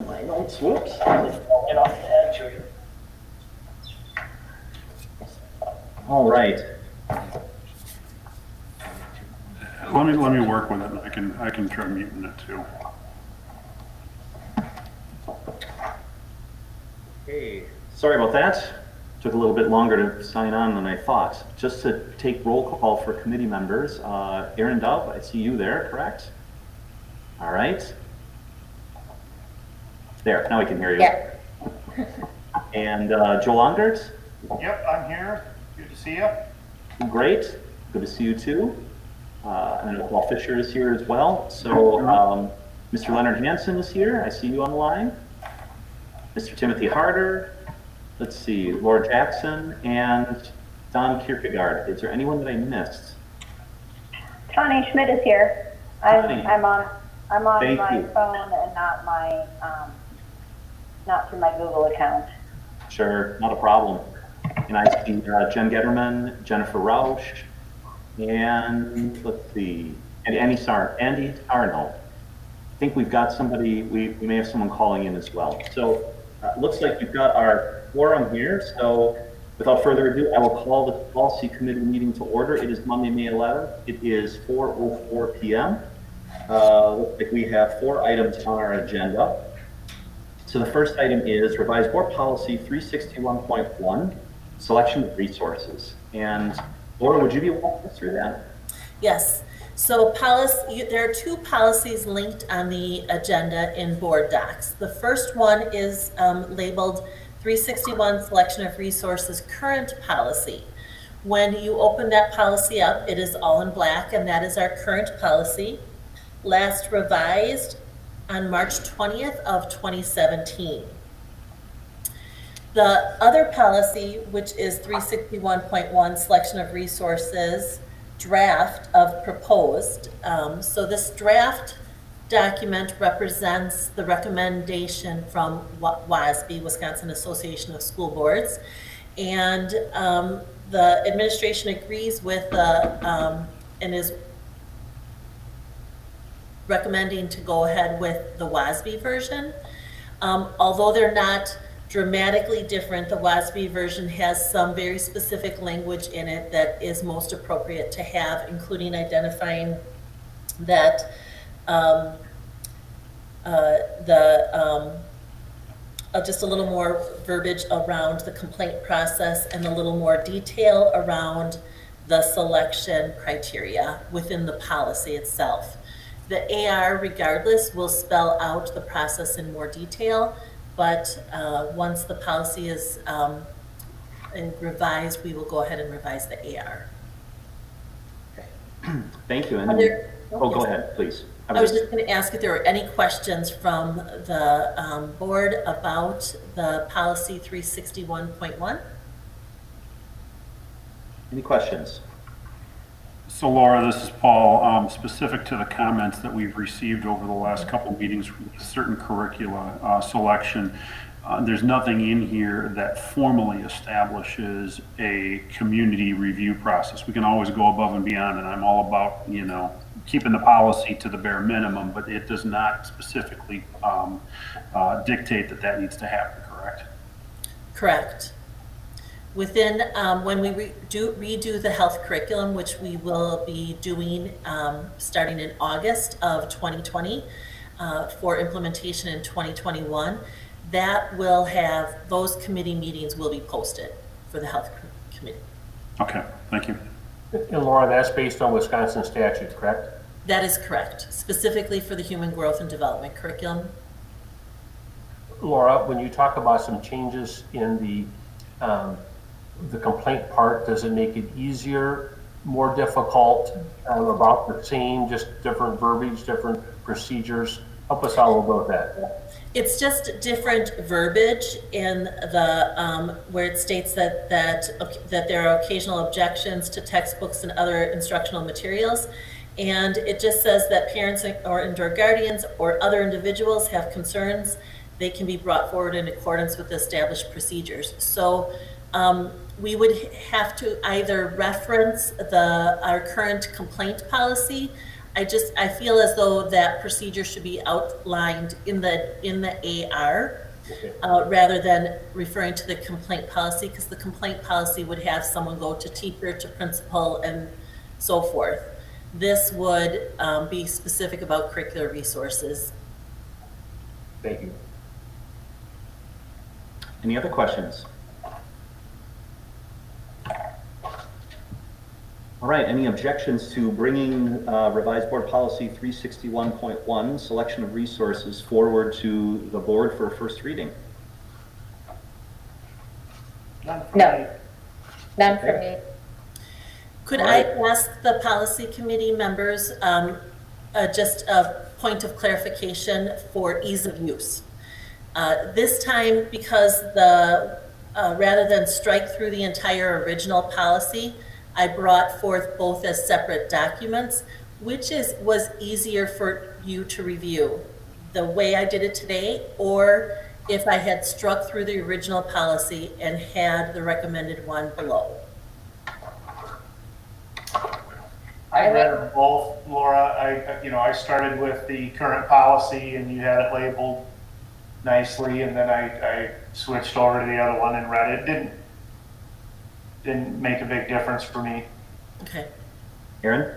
My notes, whoops. Get off the edge here. All right. Let me work with it. I can try muting it too. Hey, sorry about that. Took a little bit longer to sign on than I thought. Just to take roll call for committee members. Aaron Dove, I see you there, correct? All right. There, now I can hear you. Yeah. And Joel Ongert? Yep, I'm here. Good to see you. Great. Good to see you too. And Paul Fisher is here as well. So Mr. Leonard Hansen is here. I see you on the line. Mr. Timothy Harder. Let's see, Laura Jackson and Don Kierkegaard. Is there anyone that I missed? Connie Schmidt is here. I'm on Thank my you. phone and not through my Google account. Sure, not a problem. And I see Jen Getterman, Jennifer Rausch, and let's see, and Andy Sarno. I think we've got somebody, we may have someone calling in as well. So looks like we've got our quorum here. So without further ado, I will call the policy committee meeting to order. It is Monday, May 11th. It is 4:04 p.m. Looks like we have 4 items on our agenda. So the first item is revised board policy 361.1, selection of resources. And Laura, would you be walking us through that? Yes. So there are 2 policies linked on the agenda in board docs. The first one is labeled 361 selection of resources current policy. When you open that policy up, it is all in black, and that is our current policy, last revised on March 20th of 2017. The other policy, which is 361.1 selection of resources, draft of proposed. So this draft document represents the recommendation from WASB, Wisconsin Association of School Boards, and the administration agrees with and is recommending to go ahead with the WASB version. Although they're not dramatically different, the WASB version has some very specific language in it that is most appropriate to have, including identifying that just a little more verbiage around the complaint process and a little more detail around the selection criteria within the policy itself. The AR, regardless, will spell out the process in more detail, but once the policy is revised, we will go ahead and revise the AR. Okay. Thank you. And go ahead, please. I was just going to ask if there were any questions from the board about the policy 361.1. Any questions? So Laura, this is Paul. Specific to the comments that we've received over the last couple of meetings with certain curricula selection, there's nothing in here that formally establishes a community review process. We can always go above and beyond, and I'm all about, keeping the policy to the bare minimum, but it does not specifically dictate that needs to happen, correct? Correct. Within, when we redo the health curriculum, which we will be doing starting in August of 2020 for implementation in 2021, that will have, those committee meetings will be posted for the health committee. Okay, thank you. And Laura, that's based on Wisconsin statute, correct? That is correct, specifically for the human growth and development curriculum. Laura, when you talk about some changes in the complaint part, does it make it easier, more difficult, about the same, just different verbiage, different procedures? Help us out about that. It's just different verbiage in the where it states that there are occasional objections to textbooks and other instructional materials, and it just says that parents or indoor guardians or other individuals have concerns. They can be brought forward in accordance with the established procedures. So we would have to either reference our current complaint policy. I feel as though that procedure should be outlined in the AR. Okay. Rather than referring to the complaint policy, because the complaint policy would have someone go to teacher, to principal, and so forth. This would be specific about curricular resources. Thank you. Any other questions? All right, any objections to bringing revised board policy 361.1, selection of resources, forward to the board for a first reading? None for No. me. None for me. Could All I right. ask the policy committee members just a point of clarification for ease of use? This time, because rather than strike through the entire original policy, I brought forth both as separate documents, which was easier for you to review, the way I did it today, or if I had struck through the original policy and had the recommended one below. I read them both, Laura. I started with the current policy and you had it labeled nicely, and then I switched over to the other one and read it. Didn't make a big difference for me. Okay. Erin?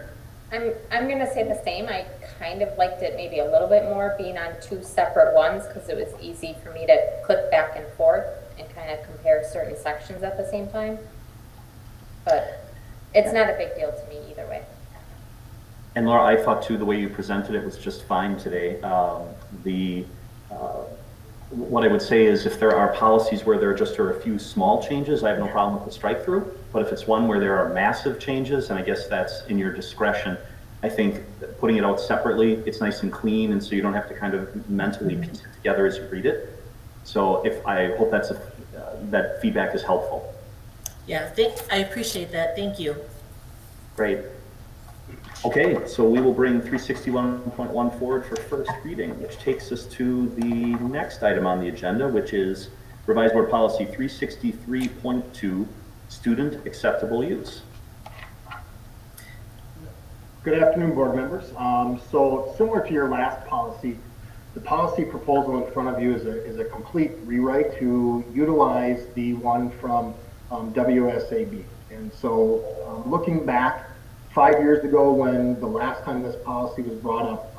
I'm gonna say the same. I kind of liked it maybe a little bit more being on two separate ones because it was easy for me to click back and forth and kind of compare certain sections at the same time. But it's not a big deal to me either way. And Laura, I thought too, the way you presented it was just fine today. What I would say is if there are policies where there just are a few small changes, I have no problem with the strike through. But if it's one where there are massive changes, and I guess that's in your discretion, I think putting it out separately, it's nice and clean, and so you don't have to kind of mentally piece it together as you read it. So I hope that feedback is helpful. Yeah, I appreciate that. Thank you. Great. Okay, so we will bring 361.1 forward for first reading, which takes us to the next item on the agenda, which is revised board policy 363.2, student acceptable use. Good afternoon, board members. So similar to your last policy, the policy proposal in front of you is a complete rewrite to utilize the one from WSAB. And so looking back 5 years ago when the last time this policy was brought up,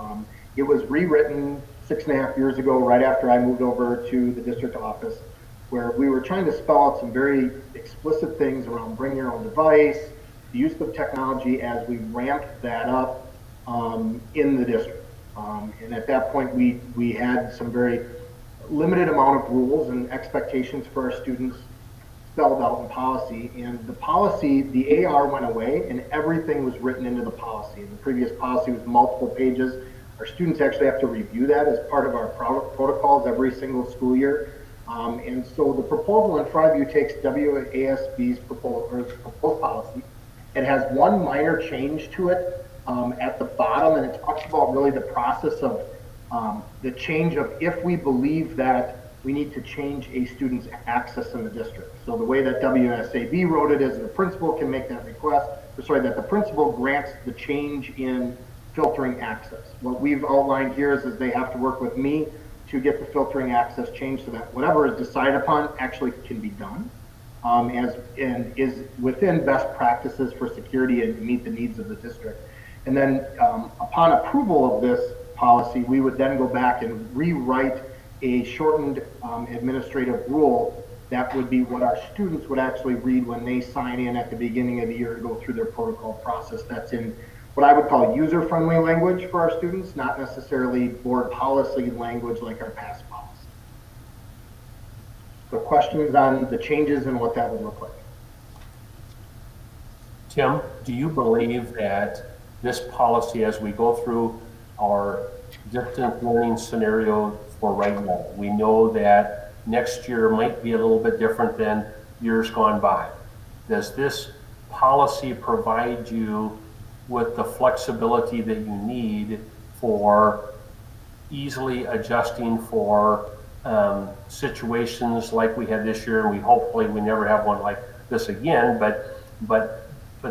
it was rewritten 6.5 years ago, right after I moved over to the district office, where we were trying to spell out some very explicit things around bring your own device, the use of technology as we ramped that up in the district. And at that point, we had some very limited amount of rules and expectations for our students spelled out in policy. And the policy, the AR went away and everything was written into the policy. And the previous policy was multiple pages. Our students actually have to review that as part of our protocols every single school year. And so the proposal in front of you takes WASB's proposed policy. It has one minor change to it at the bottom, and it talks about really the process of the change of if we believe that we need to change a student's access in the district. So the way that WSAB wrote it is the principal can make that request, that the principal grants the change in filtering access. What we've outlined here is they have to work with me to get the filtering access changed so that whatever is decided upon actually can be done and is within best practices for security and to meet the needs of the district. And then upon approval of this policy, we would then go back and rewrite a shortened administrative rule that would be what our students would actually read when they sign in at the beginning of the year to go through their protocol process. That's in what I would call user-friendly language for our students, not necessarily board policy language like our past policy. So questions on the changes and what that would look like? Tim, do you believe that this policy, as we go through our distance learning scenario for right now, we know that next year might be a little bit different than years gone by. Does this policy provide you with the flexibility that you need for easily adjusting for situations like we had this year, and we hopefully we never have one like this again, but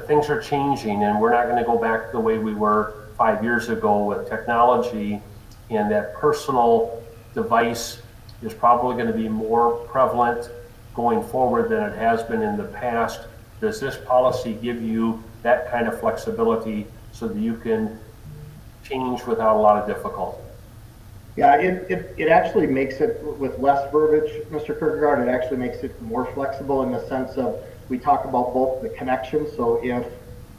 things are changing and we're not going to go back the way we were 5 years ago with technology, and that personal device is probably going to be more prevalent going forward than it has been in the past. Does this policy give you that kind of flexibility so that you can change without a lot of difficulty? Yeah, it actually makes it, with less verbiage, Mr. Kierkegaard, it actually makes it more flexible in the sense of, we talk about both the connection. So if,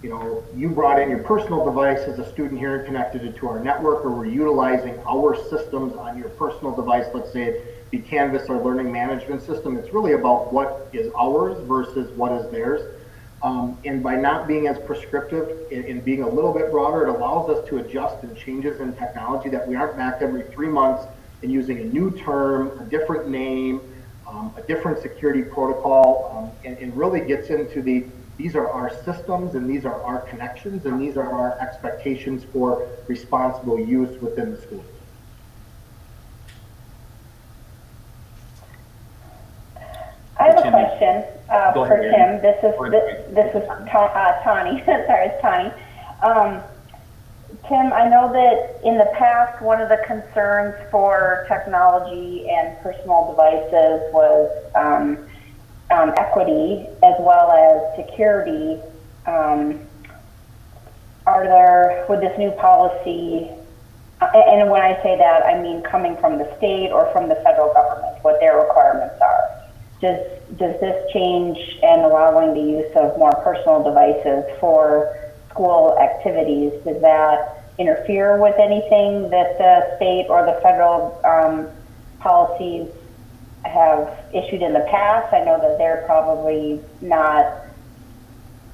you know, you brought in your personal device as a student here and connected it to our network, or we're utilizing our systems on your personal device, let's say it be Canvas or learning management system, it's really about what is ours versus what is theirs. And by not being as prescriptive and being a little bit broader, it allows us to adjust in changes in technology, that we aren't back every 3 months and using a new term, a different name, a different security protocol, and really gets into these are our systems, and these are our connections, and these are our expectations for responsible use within the schools. I have a question Go for ahead, Tim. This is Tani. Sorry, it's Tani. Tim, I know that in the past, one of the concerns for technology and personal devices was equity as well as security. With this new policy, and when I say that, I mean coming from the state or from the federal government, what their requirements are. Does this change and allowing the use of more personal devices for school activities, does that interfere with anything that the state or the federal policies have issued in the past? I know that they're probably not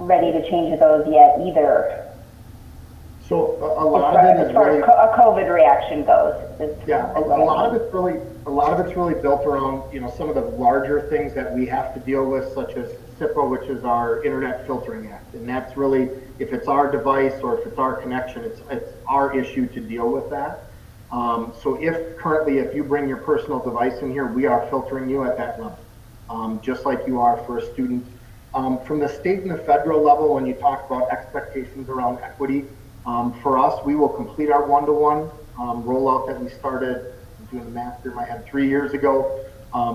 ready to change those yet either. So a lot of it is as far really, as a COVID reaction goes. yeah, a lot of it's really built around, you know, some of the larger things that we have to deal with, such as SIPA, which is our Internet Filtering Act, and that's really, if it's our device or if it's our connection, it's our issue to deal with that. So if you bring your personal device in here, we are filtering you at that level, just like you are for a student. From the state and the federal level, when you talk about expectations around equity, for us, we will complete our one-to-one rollout that we started, I'm doing the math here in my head, 3 years ago.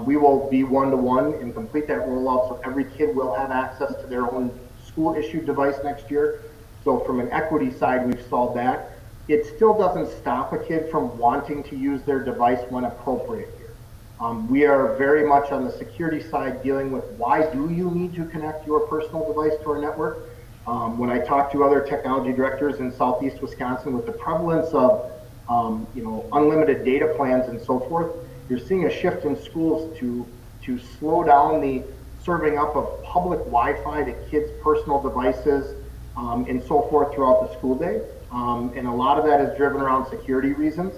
We will be one-to-one and complete that rollout, so every kid will have access to their own school-issued device next year. So from an equity side, we've solved that. It still doesn't stop a kid from wanting to use their device when appropriate here. We are very much on the security side dealing with why do you need to connect your personal device to our network. When I talk to other technology directors in Southeast Wisconsin, with the prevalence of unlimited data plans and so forth, you're seeing a shift in schools to slow down the serving up of public Wi-Fi to kids' personal devices and so forth throughout the school day. And a lot of that is driven around security reasons.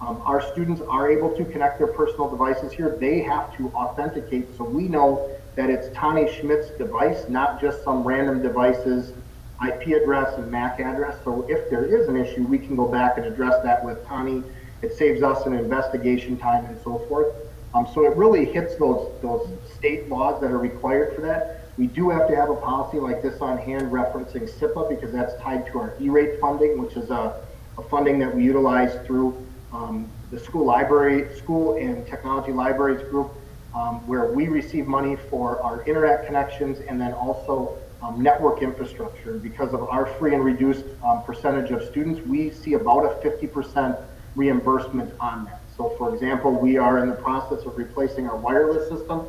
Our students are able to connect their personal devices here. They have to authenticate, so we know that it's Tani Schmidt's device, not just some random device's IP address and MAC address. So if there is an issue, we can go back and address that with Tani. It saves us an investigation time and so forth. So it really hits those state laws that are required for that. We do have to have a policy like this on hand referencing SIPA, because that's tied to our E-rate funding, which is a funding that we utilize through the school and technology libraries group, where we receive money for our internet connections and then also network infrastructure. Because of our free and reduced percentage of students, we see about a 50% reimbursement on that. So for example, we are in the process of replacing our wireless system.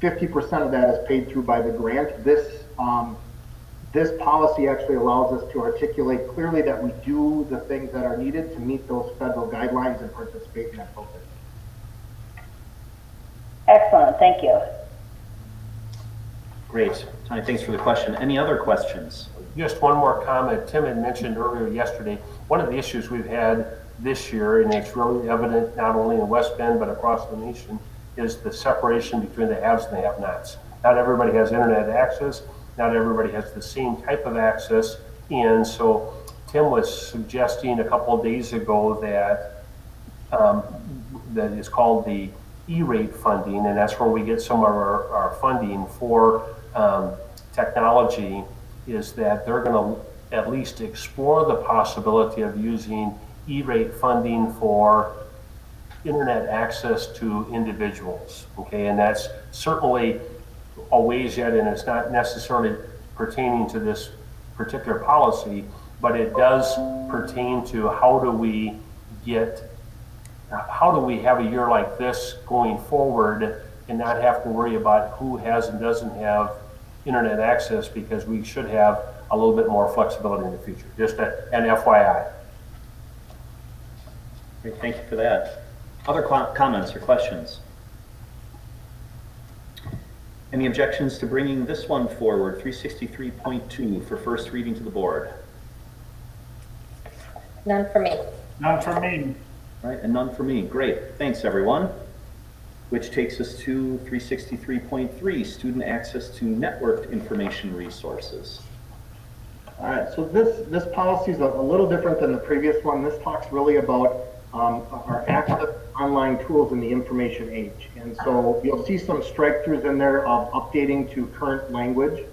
50% of that is paid through by the grant. This policy actually allows us to articulate clearly that we do the things that are needed to meet those federal guidelines and participate in that program. Excellent, thank you. Great. Tony, thanks for the question. Any other questions? Just one more comment. Tim had mentioned earlier yesterday, one of the issues we've had this year, and it's really evident not only in West Bend but across the nation, is the separation between the haves and the have-nots. Not everybody has internet access. Not everybody has the same type of access. And so Tim was suggesting a couple of days ago that that is called the E-rate funding, and that's where we get some of our funding for technology, is that they're going to at least explore the possibility of using E-rate funding for internet access to individuals, okay? And that's certainly a ways yet, and it's not necessarily pertaining to this particular policy, but it does pertain to how do we have a year like this going forward and not have to worry about who has and doesn't have internet access, because we should have a little bit more flexibility in the future. Just an FYI. Great, thank you for that. Other comments or questions? Any objections to bringing this one forward, 363.2, for first reading to the board? None for me. None for me. All right, and none for me. Great, thanks everyone. Which takes us to 363.3, student access to networked information resources. All right, so this policy is a little different than the previous one. This talks really about our access to online tools in the information age. And so you'll see some strike-throughs in there of updating to current language.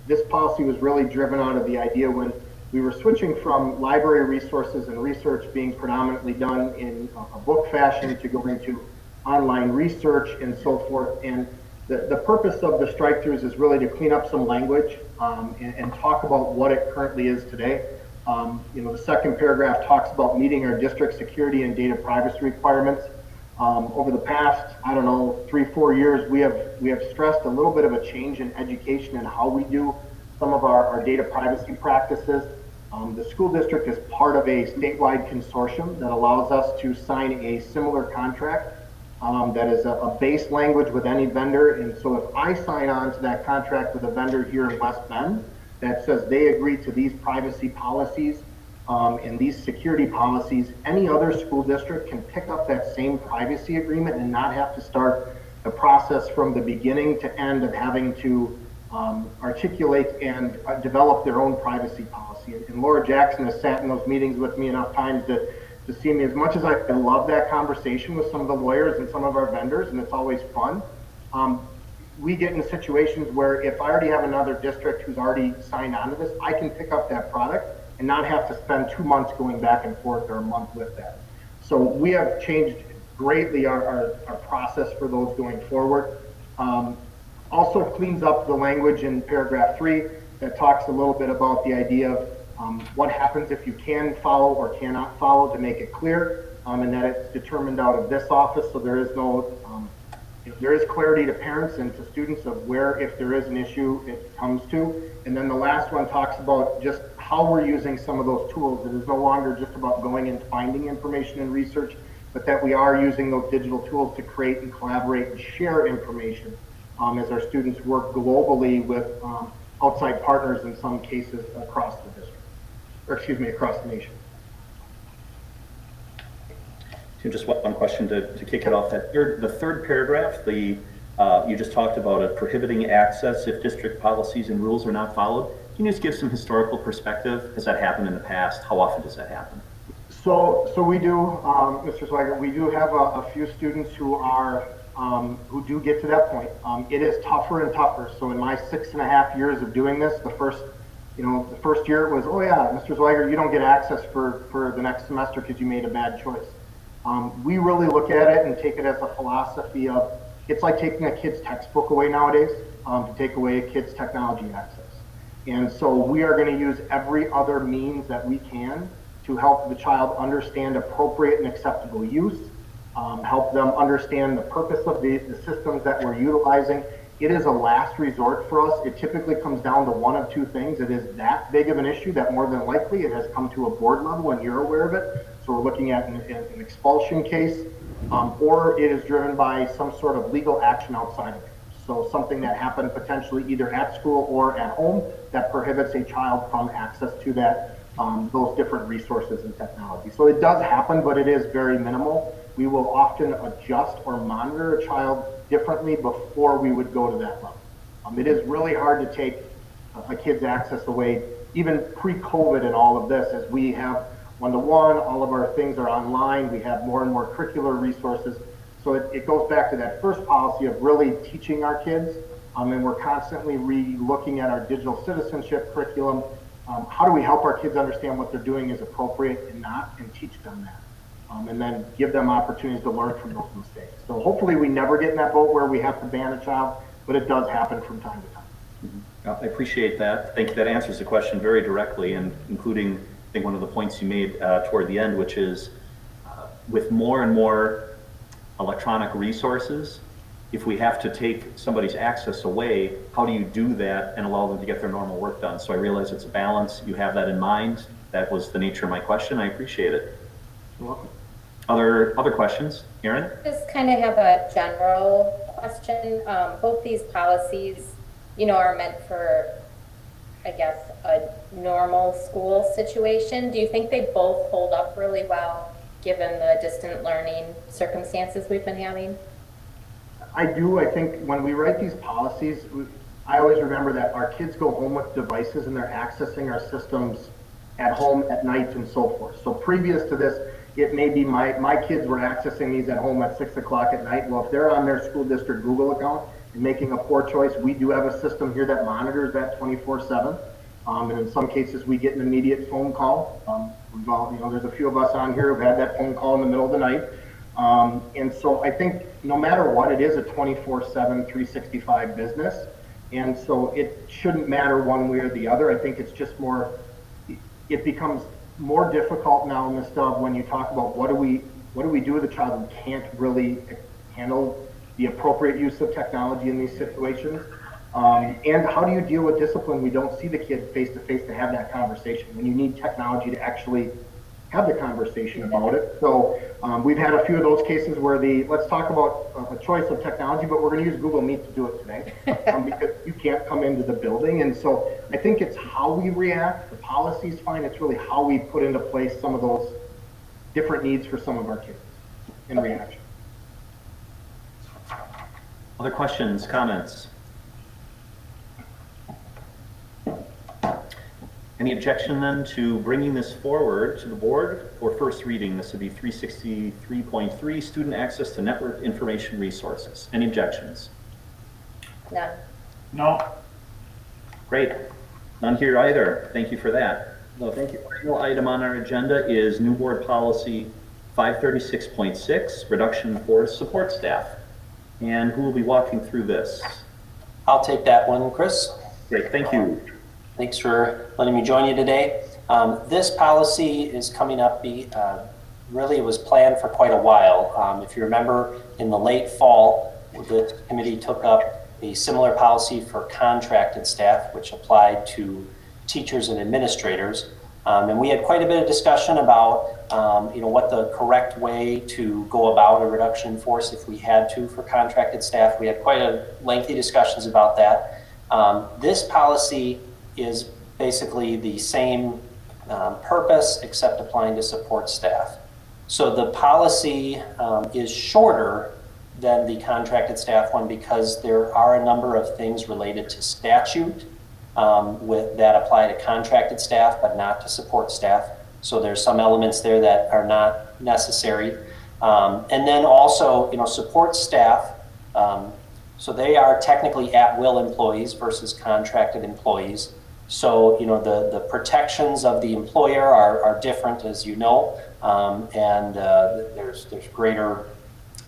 This policy was really driven out of the idea when we were switching from library resources and research being predominantly done in a book fashion to going to online research and so forth. And the purpose of the strike-throughs is really to clean up some language and talk about what it currently is today. The second paragraph talks about meeting our district security and data privacy requirements. Over the past, 3-4 years, we have stressed a little bit of a change in education and how we do some of our data privacy practices. The school district is part of a statewide consortium that allows us to sign a similar contract that is a base language with any vendor. And so if I sign on to that contract with a vendor here in West Bend that says they agree to these privacy policies and these security policies, any other school district can pick up that same privacy agreement and not have to start the process from the beginning to end of having to articulate and develop their own privacy policy. And Laura Jackson has sat in those meetings with me enough times to see me. As much as I love that conversation with some of the lawyers and some of our vendors, and it's always fun, we get in situations where if I already have another district who's already signed on to this, I can pick up that product and not have to spend 2 months going back and forth or a month with that. So we have changed greatly our process for those going forward. Also cleans up the language in paragraph 3 that talks a little bit about the idea of what happens if you can follow or cannot follow, to make it clear, and that it's determined out of this office, so there is no, there is clarity to parents and to students of where, if there is an issue, it comes to. And then the last one talks about just how we're using some of those tools. It is no longer just about going and finding information and research, but that we are using those digital tools to create and collaborate and share information as our students work globally with outside partners in some cases across the district, or excuse me, across the nation. Tim, just one question to kick it off. The third paragraph, you just talked about it prohibiting access if district policies and rules are not followed. Can you just give some historical perspective? Has that happened in the past? How often does that happen? So we do, Mr. Swigert, we do have a few students who are who do get to that point. It is tougher and tougher. So in my 6.5 years of doing this, the first year it was, oh yeah, Mr. Swigert, you don't get access for the next semester because you made a bad choice. We really look at it and take it as a philosophy of, it's like taking a kid's textbook away nowadays to take away a kid's technology access. And so we are going to use every other means that we can to help the child understand appropriate and acceptable use, help them understand the purpose of the systems that we're utilizing. It is a last resort for us. It typically comes down to one of two things. It is that big of an issue that more than likely it has come to a board level and you're aware of it. So we're looking at an expulsion case, or it is driven by some sort of legal action outside of it. So something that happened potentially either at school or at home that prohibits a child from access to that, those different resources and technology. So it does happen, but it is very minimal. We will often adjust or monitor a child differently before we would go to that level. It is really hard to take a kid's access away, even pre-COVID and all of this, as we have one-to-one, all of our things are online, we have more and more curricular resources. So it goes back to that first policy of really teaching our kids, and we're constantly re-looking at our digital citizenship curriculum how do we help our kids understand what they're doing is appropriate and not, and teach them that. And then give them opportunities to learn from those mistakes. So hopefully we never get in that boat where we have to ban a child, but it does happen from time to time. I appreciate that. Thank you. That answers the question very directly, and including, I think, one of the points you made toward the end, which is with more and more electronic resources, if we have to take somebody's access away, how do you do that and allow them to get their normal work done? So I realize it's a balance. You have that in mind. That was the nature of my question. I appreciate it. You're welcome. Other questions? Erin? Just kind of have a general question. Both these policies, are meant for, I guess, a normal school situation. Do you think they both hold up really well given the distant learning circumstances we've been having? I do. I think when we write these policies, I always remember that our kids go home with devices and they're accessing our systems at home at night and so forth. So previous to this, it may be my kids were accessing these at home at 6 o'clock at night. Well, if they're on their school district Google account and making a poor choice, we do have a system here that monitors that 24/7. And in some cases, we get an immediate phone call. We've all, there's a few of us on here who've had that phone call in the middle of the night. And so I think no matter what, it is a 24/7, 365 business. And so it shouldn't matter one way or the other. I think it's just more, it becomes more difficult now in the stuff when you talk about what do we do with a child who can't really handle the appropriate use of technology in these situations, and how do you deal with discipline? We don't see the kid face to face to have that conversation when you need technology to actually have the conversation about it. So we've had a few of those cases where let's talk about a choice of technology, but we're going to use Google Meet to do it today because you can't come into the building. And so I think it's how we react. The policy's fine. It's really how we put into place some of those different needs for some of our kids in reaction. Other questions, comments? Any objection then to bringing this forward to the board for first reading? This would be 363.3, student access to network information resources. Any objections? None. No. Great. None here either. Thank you for that. The final item on our agenda is new board policy 536.6, reduction for support staff. And who will be walking through this? I'll take that one, Chris. Great, thank you. Thanks for letting me join you today. This policy is coming up, really it was planned for quite a while. If you remember, in the late fall, the committee took up a similar policy for contracted staff, which applied to teachers and administrators. And we had quite a bit of discussion about what the correct way to go about a reduction in force if we had to for contracted staff. We had quite a lengthy discussions about that. This policy is basically the same purpose except applying to support staff. So the policy is shorter than the contracted staff one because there are a number of things related to statute that apply to contracted staff but not to support staff. So there's some elements there that are not necessary. And then also, support staff, so they are technically at-will employees versus contracted employees. So, the protections of the employer are different, as you know, and there's greater,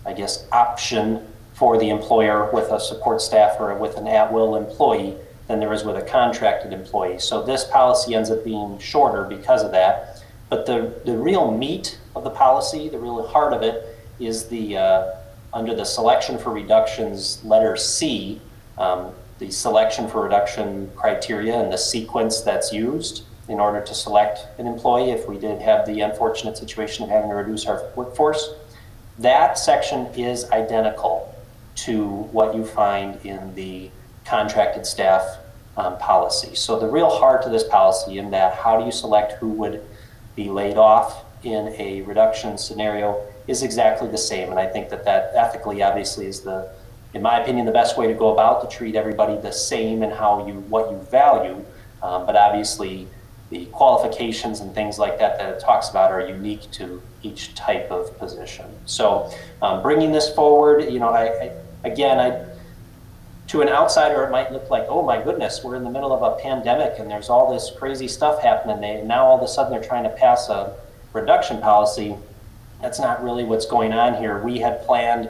I guess, option for the employer with a support staff or with an at-will employee than there is with a contracted employee. So this policy ends up being shorter because of that. But the real meat of the policy, the real heart of it, is under the selection for reductions, letter C, the selection for reduction criteria and the sequence that's used in order to select an employee if we did have the unfortunate situation of having to reduce our workforce. That section is identical to what you find in the contracted staff policy. So the real heart of this policy in that how do you select who would be laid off in a reduction scenario is exactly the same. And I think that ethically obviously is in my opinion, the best way to go about to treat everybody the same in what you value. But obviously the qualifications and things like that it talks about are unique to each type of position. So bringing this forward, To an outsider, it might look like, oh my goodness, we're in the middle of a pandemic and there's all this crazy stuff happening. Now all of a sudden they're trying to pass a reduction policy. That's not really what's going on here. We had planned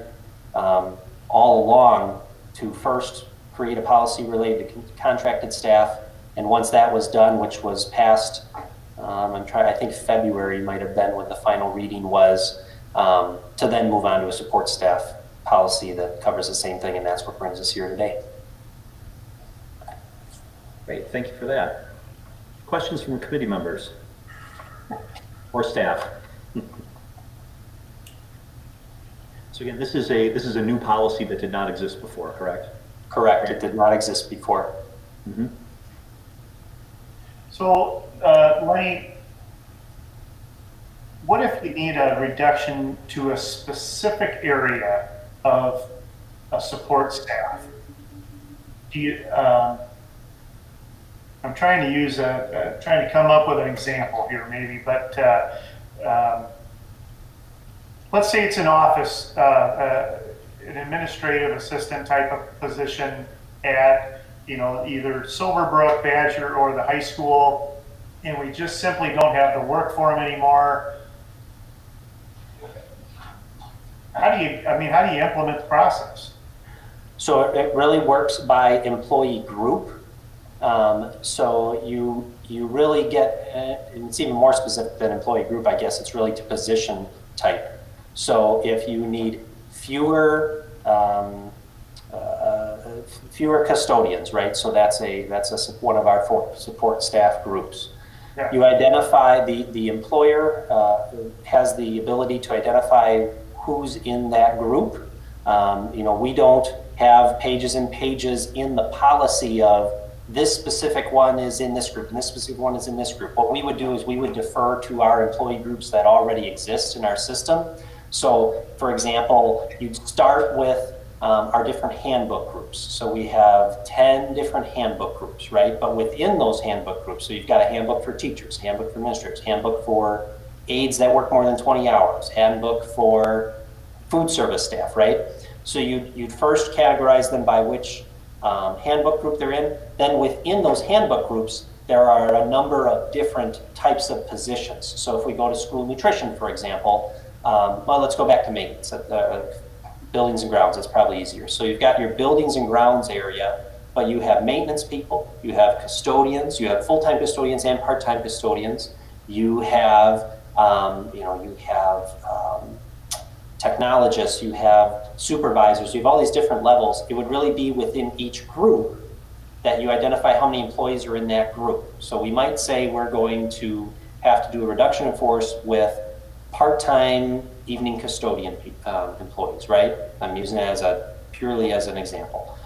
all along to first create a policy related to contracted staff. And once that was done, which was passed, I think February might have been when the final reading was, to then move on to a support staff policy that covers the same thing, and that's what brings us here today. Great, thank you for that. Questions from committee members or staff? So again, this is a new policy that did not exist before, correct? Correct, it did not exist before. Mm-hmm. So, Lenny, what if you need a reduction to a specific area of a support staff? Do you, I'm trying to use trying to come up with an example here maybe, but let's say it's an office, an administrative assistant type of position at, either Silverbrook, Badger, or the high school, and we just simply don't have the work for them anymore. How do you implement the process? So it really works by employee group. So you really get, and it's even more specific than employee group, I guess. It's really to position type. So if you need fewer custodians, right? So that's one of our support staff groups. Yeah. You identify the employer has the ability to identify who's in that group. We don't have pages and pages in the policy of this specific one is in this group and this specific one is in this group. What we would do is we would defer to our employee groups that already exist in our system. So, for example, you'd start with our different handbook groups. So we have 10 different handbook groups, right? But within those handbook groups, so you've got a handbook for teachers, handbook for administrators, handbook for aides that work more than 20 hours, handbook for food service staff, right? So you'd first categorize them by which handbook group they're in. Then within those handbook groups, there are a number of different types of positions. So if we go to school nutrition, for example, well, let's go back to maintenance, buildings and grounds, it's probably easier. So you've got your buildings and grounds area, but you have maintenance people, you have custodians, you have full-time custodians and part-time custodians, you have, technologists, you have supervisors, you have all these different levels. It would really be within each group that you identify how many employees are in that group. So we might say we're going to have to do a reduction in force with part-time evening custodian employees, right? I'm using that purely as an example.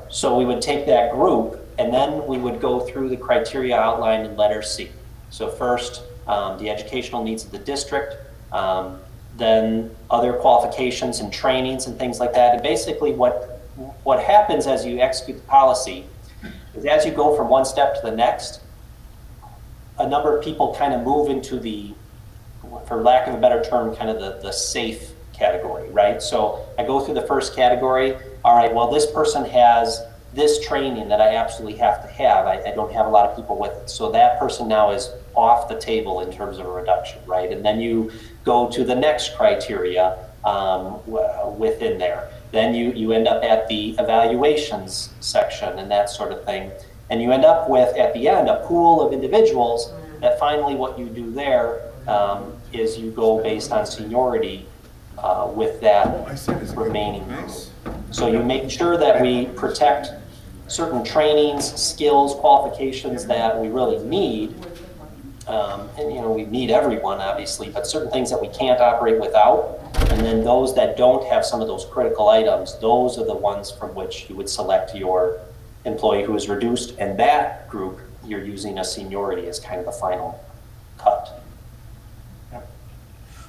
So we would take that group and then we would go through the criteria outlined in letter C. So first, the educational needs of the district, then other qualifications and trainings and things like that. And basically what happens as you execute the policy is as you go from one step to the next, a number of people kind of move into the, for lack of a better term, kind of the safe category, right? So I go through the first category. All right, well, this person has this training that I absolutely have to have. I don't have a lot of people with it. So that person now is off the table in terms of a reduction, right? And then you go to the next criteria within there. Then you end up at the evaluations section and that sort of thing. And you end up with, at the end, a pool of individuals that finally what you do there is you go based on seniority with that remaining group. So you make sure that we protect certain trainings, skills, qualifications that we really need. And we need everyone, obviously, but certain things that we can't operate without. And then those that don't have some of those critical items, those are the ones from which you would select your employee who is reduced. And that group, you're using a seniority as kind of the final cut.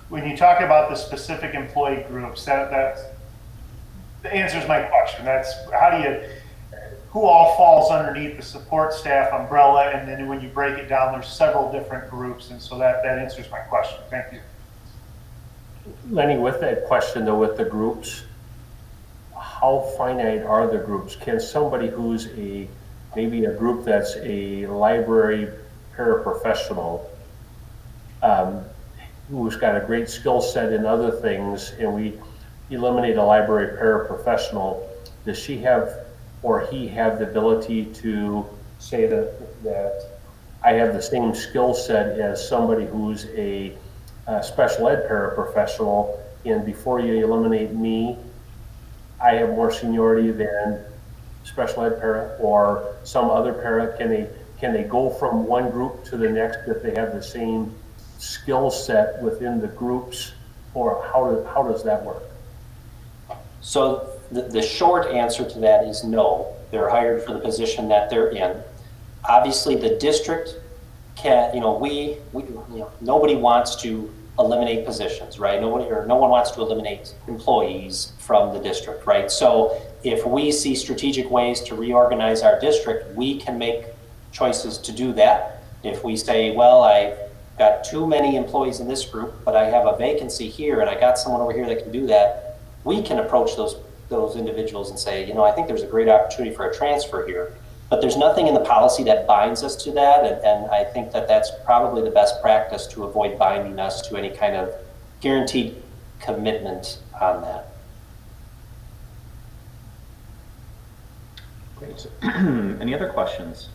When you talk about the specific employee groups, that answers my question. That's who all falls underneath the support staff umbrella, and then when you break it down, there's several different groups, and so that answers my question. Thank you. Lenny, with that question though, with the groups, how finite are the groups? Can somebody who's maybe a group that's a library paraprofessional, who's got a great skill set in other things, and we eliminate a library paraprofessional, does she have or he have the ability to say that I have the same skill set as somebody who's a special ed paraprofessional, and before you eliminate me, I have more seniority than special ed para or some other para? Can they go from one group to the next if they have the same skill set within the groups, or how does that work? So the short answer to that is no. They're hired for the position that they're in. Obviously, the district can, nobody wants to eliminate positions, right? No one wants to eliminate employees from the district, right? So if we see strategic ways to reorganize our district, we can make choices to do that. If we say, well, I've got too many employees in this group, but I have a vacancy here and I got someone over here that can do that, we can approach those individuals and say, I think there's a great opportunity for a transfer here. But there's nothing in the policy that binds us to that, and I think that that's probably the best practice to avoid binding us to any kind of guaranteed commitment on that. Great. Any other questions?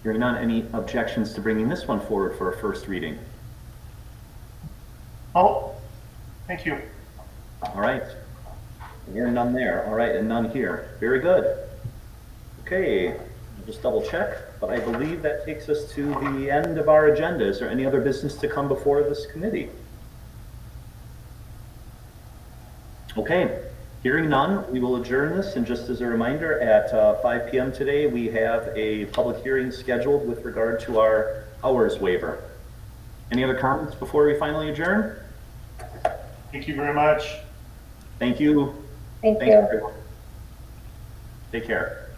Hearing none, any objections to bringing this one forward for a first reading? Oh, thank you. All right. Hearing none there. All right, and none here. Very good. Okay, I'll just double check, but I believe that takes us to the end of our agenda. Is there any other business to come before this committee? Okay, hearing none, we will adjourn this. And just as a reminder, at 5 p.m. today, we have a public hearing scheduled with regard to our hours waiver. Any other comments before we finally adjourn? Thank you very much. Thank you. Thank Thanks, you. everyone. Take care.